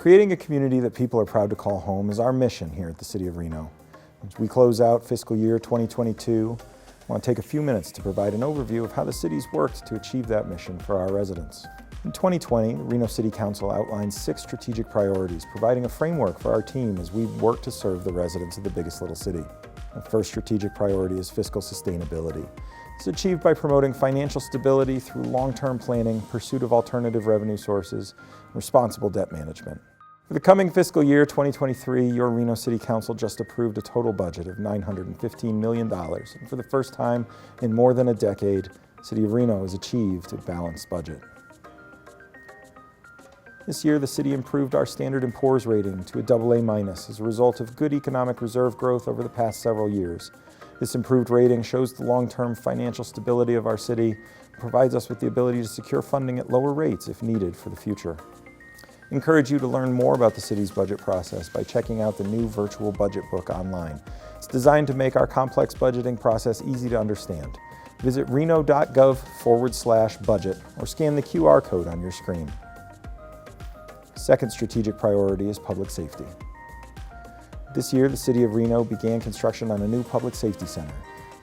Creating a community that people are proud to call home is our mission here at the City of Reno. As we close out fiscal year 2022, I want to take a few minutes to provide an overview of how the city's worked to achieve that mission for our residents. In 2020, the Reno City Council outlined 6 strategic priorities, providing a framework for our team as we work to serve the residents of the biggest little city. The first strategic priority is fiscal sustainability. It's achieved by promoting financial stability through long-term planning, pursuit of alternative revenue sources, and responsible debt management. For the coming fiscal year 2023, your Reno City Council just approved a total budget of $915 million. And for the first time in more than a decade, the City of Reno has achieved a balanced budget. This year, the city improved our Standard & Poor's rating to a AA- as a result of good economic reserve growth over the past several years. This improved rating shows the long-term financial stability of our city and provides us with the ability to secure funding at lower rates if needed for the future. I encourage you to learn more about the city's budget process by checking out the new virtual budget book online. It's designed to make our complex budgeting process easy to understand. Visit reno.gov/budget or scan the QR code on your screen. Second strategic priority is public safety. This year, the City of Reno began construction on a new public safety center.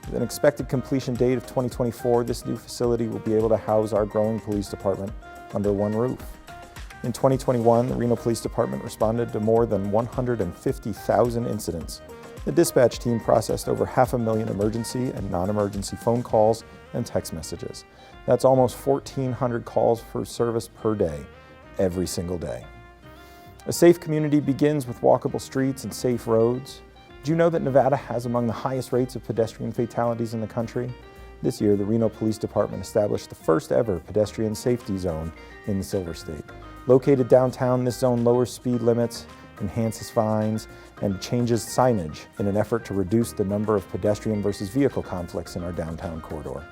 With an expected completion date of 2024, this new facility will be able to house our growing police department under one roof. In 2021, the Reno Police Department responded to more than 150,000 incidents. The dispatch team processed over 500,000 emergency and non-emergency phone calls and text messages. That's almost 1,400 calls for service per day, every single day. A safe community begins with walkable streets and safe roads. Did you know that Nevada has among the highest rates of pedestrian fatalities in the country? This year, the Reno Police Department established the first ever pedestrian safety zone in the Silver State. Located downtown, this zone lowers speed limits, enhances fines, and changes signage in an effort to reduce the number of pedestrian versus vehicle conflicts in our downtown corridor.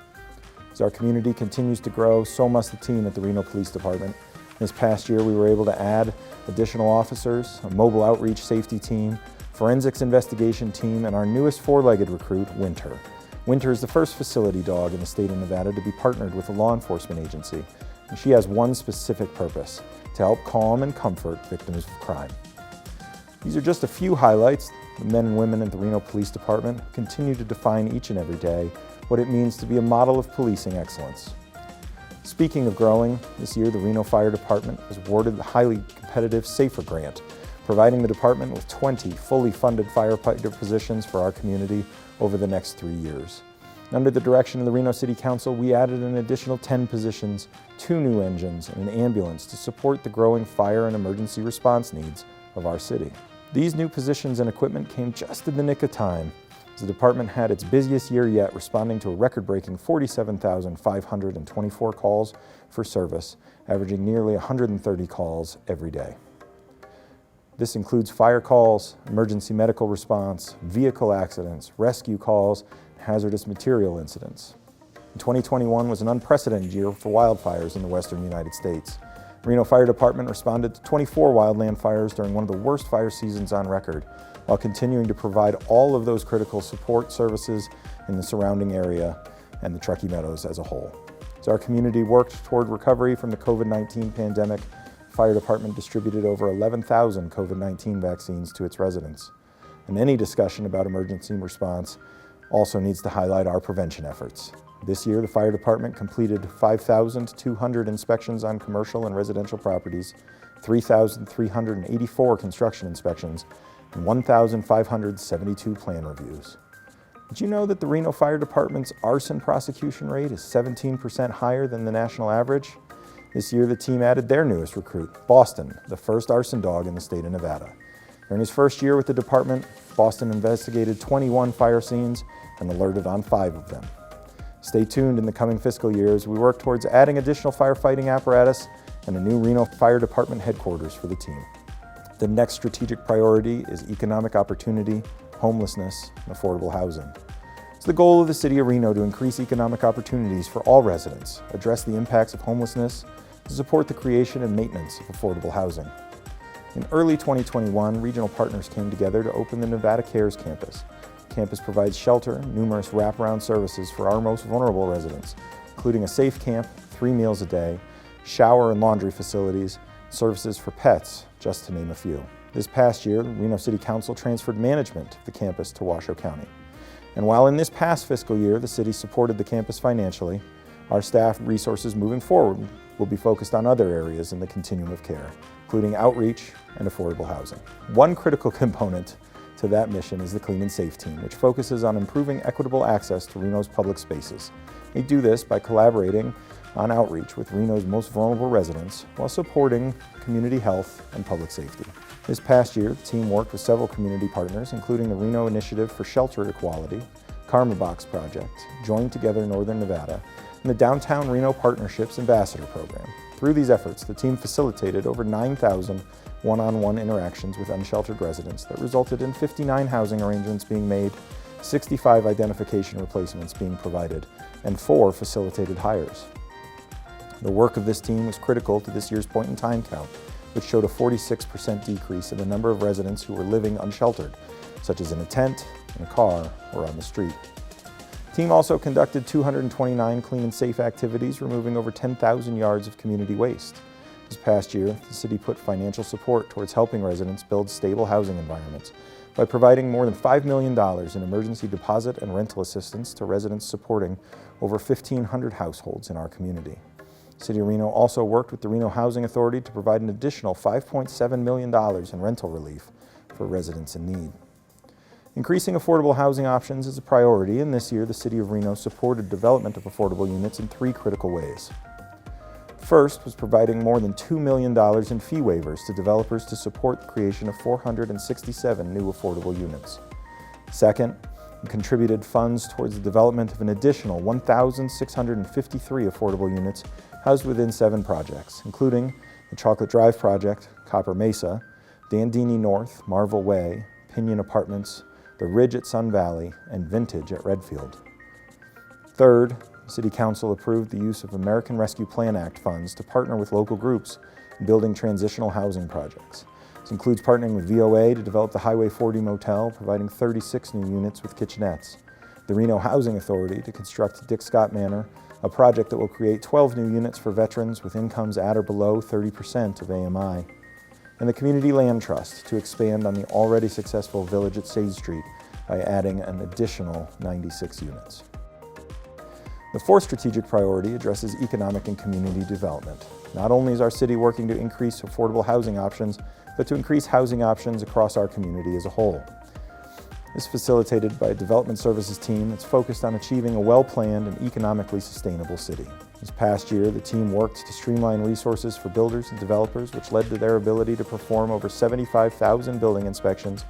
As our community continues to grow, so must the team at the Reno Police Department. This past year, we were able to add additional officers, a mobile outreach safety team, forensics investigation team, and our newest 4-legged recruit, Winter. Winter is the first facility dog in the state of Nevada to be partnered with a law enforcement agency, and she has one specific purpose: to help calm and comfort victims of crime. These are just a few highlights. The men and women at the Reno Police Department continue to define each and every day what it means to be a model of policing excellence. Speaking of growing, this year the Reno Fire Department was awarded the highly competitive SAFER grant, providing the department with 20 fully funded firefighter positions for our community over the next 3 years. Under the direction of the Reno City Council, we added an additional 10 positions, 2 new engines, and an ambulance to support the growing fire and emergency response needs of our city. These new positions and equipment came just in the nick of time, as the department had its busiest year yet, responding to a record-breaking 47,524 calls for service, averaging nearly 130 calls every day. This includes fire calls, emergency medical response, vehicle accidents, rescue calls, and hazardous material incidents. 2021 was an unprecedented year for wildfires in the western United States. The Reno Fire Department responded to 24 wildland fires during one of the worst fire seasons on record, while continuing to provide all of those critical support services in the surrounding area and the Truckee Meadows as a whole. As our community worked toward recovery from the COVID-19 pandemic, the Fire Department distributed over 11,000 COVID-19 vaccines to its residents. And any discussion about emergency response also needs to highlight our prevention efforts. This year, the Fire Department completed 5,200 inspections on commercial and residential properties, 3,384 construction inspections, and 1,572 plan reviews. Did you know that the Reno Fire Department's arson prosecution rate is 17% higher than the national average? This year, the team added their newest recruit, Boston, the first arson dog in the state of Nevada. During his first year with the department, Boston investigated 21 fire scenes and alerted on 5 of them. Stay tuned in the coming fiscal year as we work towards adding additional firefighting apparatus and a new Reno Fire Department headquarters for the team. The next strategic priority is economic opportunity, homelessness, and affordable housing. It's the goal of the City of Reno to increase economic opportunities for all residents, address the impacts of homelessness, to support the creation and maintenance of affordable housing. In early 2021, regional partners came together to open the Nevada Cares campus. The campus provides shelter, numerous wraparound services for our most vulnerable residents, including a safe camp, 3 meals a day, shower and laundry facilities, services for pets, just to name a few. This past year, the Reno City Council transferred management of the campus to Washoe County. And while in this past fiscal year, the city supported the campus financially, our staff resources moving forward will be focused on other areas in the continuum of care, including outreach and affordable housing. One critical component to that mission is the Clean and Safe team, which focuses on improving equitable access to Reno's public spaces. We do this by collaborating on outreach with Reno's most vulnerable residents while supporting community health and public safety. This past year, the team worked with several community partners, including the Reno Initiative for Shelter Equality, Karma Box Project, Join Together Northern Nevada, and the Downtown Reno Partnerships Ambassador Program. Through these efforts, the team facilitated over 9,000 one-on-one interactions with unsheltered residents that resulted in 59 housing arrangements being made, 65 identification replacements being provided, and 4 facilitated hires. The work of this team was critical to this year's point-in-time count, which showed a 46% decrease in the number of residents who were living unsheltered, such as in a tent, in a car, or on the street. The team also conducted 229 clean and safe activities, removing over 10,000 yards of community waste. This past year, the city put financial support towards helping residents build stable housing environments by providing more than $5 million in emergency deposit and rental assistance to residents supporting over 1,500 households in our community. City of Reno also worked with the Reno Housing Authority to provide an additional $5.7 million in rental relief for residents in need. Increasing affordable housing options is a priority, and this year the City of Reno supported development of affordable units in 3 critical ways. First was providing more than $2 million in fee waivers to developers to support the creation of 467 new affordable units. Second, we contributed funds towards the development of an additional 1,653 affordable units housed within 7 projects, including the Chocolate Drive Project, Copper Mesa, Dandini North, Marvel Way, Pinion Apartments, The Ridge at Sun Valley, and Vintage at Redfield. Third, City Council approved the use of American Rescue Plan Act funds to partner with local groups in building transitional housing projects. This includes partnering with VOA to develop the Highway 40 Motel, providing 36 new units with kitchenettes, the Reno Housing Authority to construct Dick Scott Manor, a project that will create 12 new units for veterans with incomes at or below 30% of AMI, and the Community Land Trust to expand on the already successful Village at Sage Street by adding an additional 96 units. The 4th strategic priority addresses economic and community development. Not only is our city working to increase affordable housing options, but to increase housing options across our community as a whole. This is facilitated by a development services team that's focused on achieving a well-planned and economically sustainable city. This past year, the team worked to streamline resources for builders and developers, which led to their ability to perform over 75,000 building inspections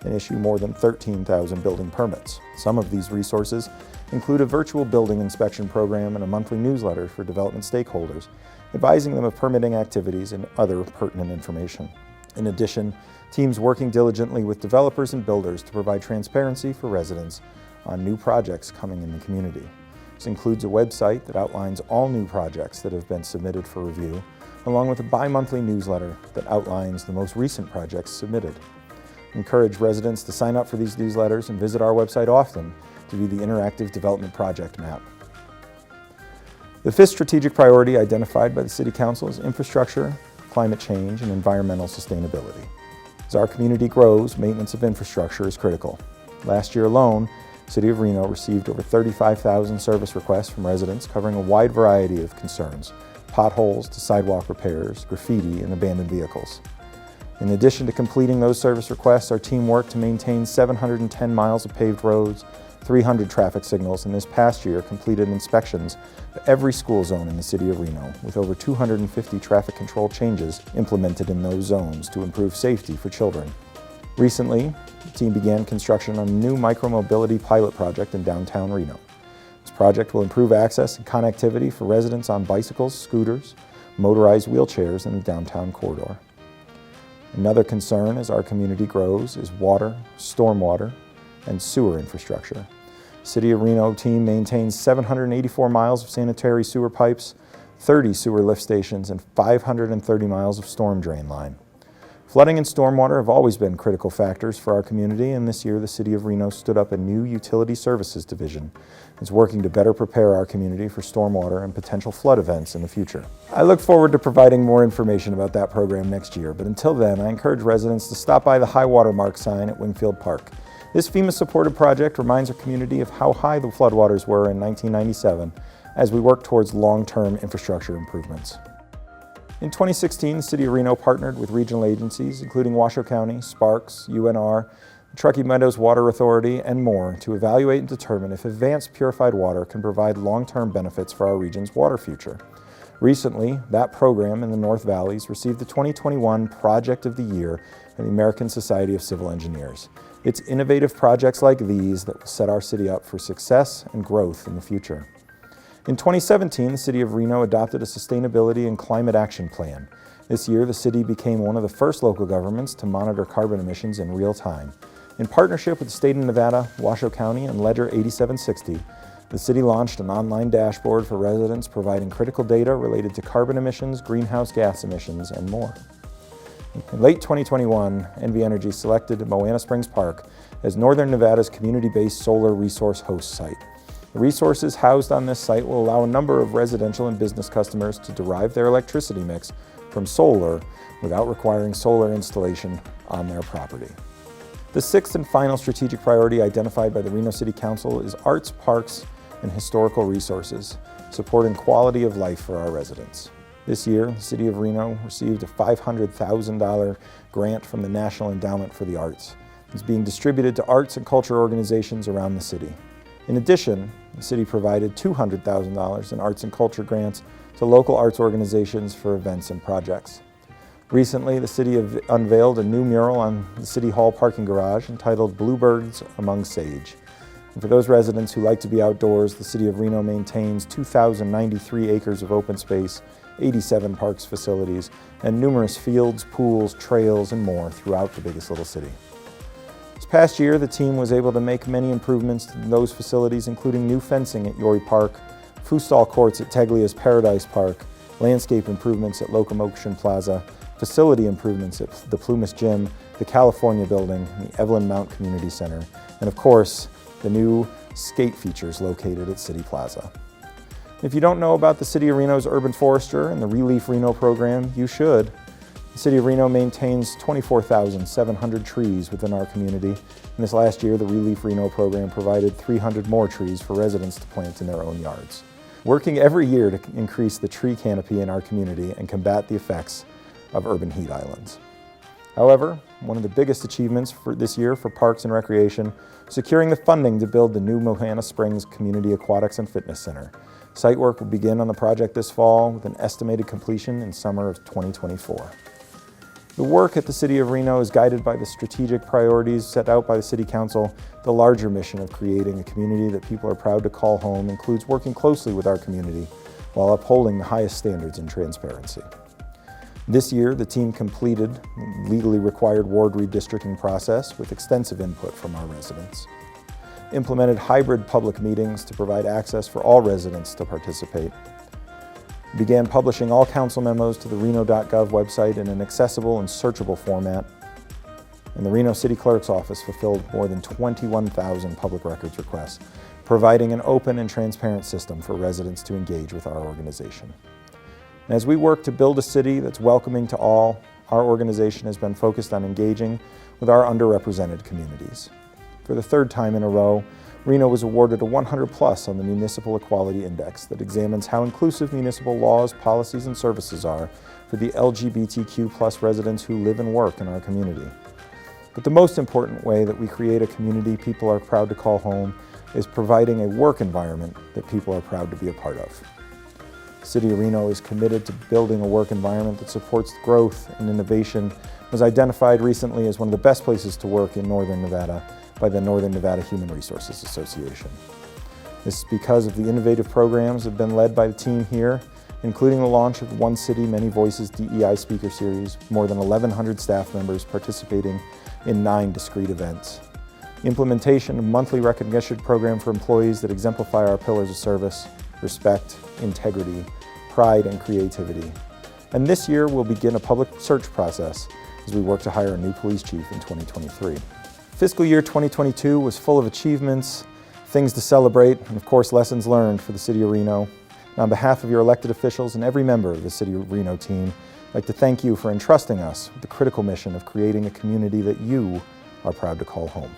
and issue more than 13,000 building permits. Some of these resources include a virtual building inspection program and a monthly newsletter for development stakeholders, advising them of permitting activities and other pertinent information. In addition, teams working diligently with developers and builders to provide transparency for residents on new projects coming in the community. This includes a website that outlines all new projects that have been submitted for review, along with a bi-monthly newsletter that outlines the most recent projects submitted. Encourage residents to sign up for these newsletters and visit our website often to view the interactive development project map. The 5th strategic priority identified by the City Council is infrastructure, climate change, and environmental sustainability. As our community grows, maintenance of infrastructure is critical. Last year alone, the City of Reno received over 35,000 service requests from residents covering a wide variety of concerns, potholes to sidewalk repairs, graffiti, and abandoned vehicles. In addition to completing those service requests, our team worked to maintain 710 miles of paved roads, 300 traffic signals, and this past year completed inspections of every school zone in the City of Reno, with over 250 traffic control changes implemented in those zones to improve safety for children. Recently, the team began construction on a new micromobility pilot project in downtown Reno. This project will improve access and connectivity for residents on bicycles, scooters, motorized wheelchairs in the downtown corridor. Another concern as our community grows is water, stormwater, and sewer infrastructure. City of Reno team maintains 784 miles of sanitary sewer pipes, 30 sewer lift stations, and 530 miles of storm drain line. Flooding and stormwater have always been critical factors for our community, and this year the City of Reno stood up a new Utility Services Division. It's working to better prepare our community for stormwater and potential flood events in the future. I look forward to providing more information about that program next year, but until then, I encourage residents to stop by the high water mark sign at Wingfield Park. This FEMA-supported project reminds our community of how high the floodwaters were in 1997 as we work towards long-term infrastructure improvements. In 2016, the City of Reno partnered with regional agencies, including Washoe County, Sparks, UNR, the Truckee Meadows Water Authority, and more, to evaluate and determine if advanced purified water can provide long-term benefits for our region's water future. Recently, that program in the North Valleys received the 2021 Project of the Year from the American Society of Civil Engineers. It's innovative projects like these that will set our city up for success and growth in the future. In 2017, the City of Reno adopted a Sustainability and Climate Action Plan. This year, the city became one of the first local governments to monitor carbon emissions in real time. In partnership with the state of Nevada, Washoe County, and Ledger 8760, the city launched an online dashboard for residents providing critical data related to carbon emissions, greenhouse gas emissions, and more. In late 2021, NV Energy selected Moana Springs Park as Northern Nevada's community-based solar resource host site. The resources housed on this site will allow a number of residential and business customers to derive their electricity mix from solar without requiring solar installation on their property. The sixth and final strategic priority identified by the Reno City Council is arts, parks, and historical resources, supporting quality of life for our residents. This year, the City of Reno received a $500,000 grant from the National Endowment for the Arts. It's being distributed to arts and culture organizations around the city. In addition, the city provided $200,000 in arts and culture grants to local arts organizations for events and projects. Recently, the city unveiled a new mural on the City Hall parking garage entitled Bluebirds Among Sage. And for those residents who like to be outdoors, the City of Reno maintains 2,093 acres of open space, 87 parks facilities, and numerous fields, pools, trails, and more throughout the biggest little city. This past year, the team was able to make many improvements to those facilities, including new fencing at Yory Park, foosball courts at Teglia's Paradise Park, landscape improvements at Locomotion Plaza, facility improvements at the Plumas Gym, the California Building, and the Evelyn Mount Community Center, and of course, the new skate features located at City Plaza. If you don't know about the City of Reno's Urban Forester and the Relief Reno program, you should. The City of Reno maintains 24,700 trees within our community, and this last year the Relief Reno program provided 300 more trees for residents to plant in their own yards. Working every year to increase the tree canopy in our community and combat the effects of urban heat islands. However, one of the biggest achievements for this year for Parks and Recreation, securing the funding to build the new Moana Springs Community Aquatics and Fitness Center. Site work will begin on the project this fall with an estimated completion in summer of 2024. The work at the City of Reno is guided by the strategic priorities set out by the City Council. The larger mission of creating a community that people are proud to call home includes working closely with our community while upholding the highest standards in transparency. This year, the team completed the legally required ward redistricting process with extensive input from our residents, implemented hybrid public meetings to provide access for all residents to participate, began publishing all council memos to the reno.gov website in an accessible and searchable format, and the Reno City Clerk's Office fulfilled more than 21,000 public records requests, providing an open and transparent system for residents to engage with our organization. And as we work to build a city that's welcoming to all, our organization has been focused on engaging with our underrepresented communities. For the third time in a row, Reno was awarded a 100+ on the Municipal Equality Index that examines how inclusive municipal laws, policies, and services are for the LGBTQ+ residents who live and work in our community. But the most important way that we create a community people are proud to call home is providing a work environment that people are proud to be a part of. The City of Reno is committed to building a work environment that supports growth and innovation. It was identified recently as one of the best places to work in Northern Nevada by the Northern Nevada Human Resources Association. This is because of the innovative programs that have been led by the team here, including the launch of the One City, Many Voices DEI Speaker Series, more than 1,100 staff members participating in 9 discrete events. Implementation of a monthly recognition program for employees that exemplify our pillars of service, respect, integrity, pride, and creativity. And this year we'll begin a public search process as we work to hire a new police chief in 2023. Fiscal year 2022 was full of achievements, things to celebrate, and of course lessons learned for the City of Reno. And on behalf of your elected officials and every member of the City of Reno team, I'd like to thank you for entrusting us with the critical mission of creating a community that you are proud to call home.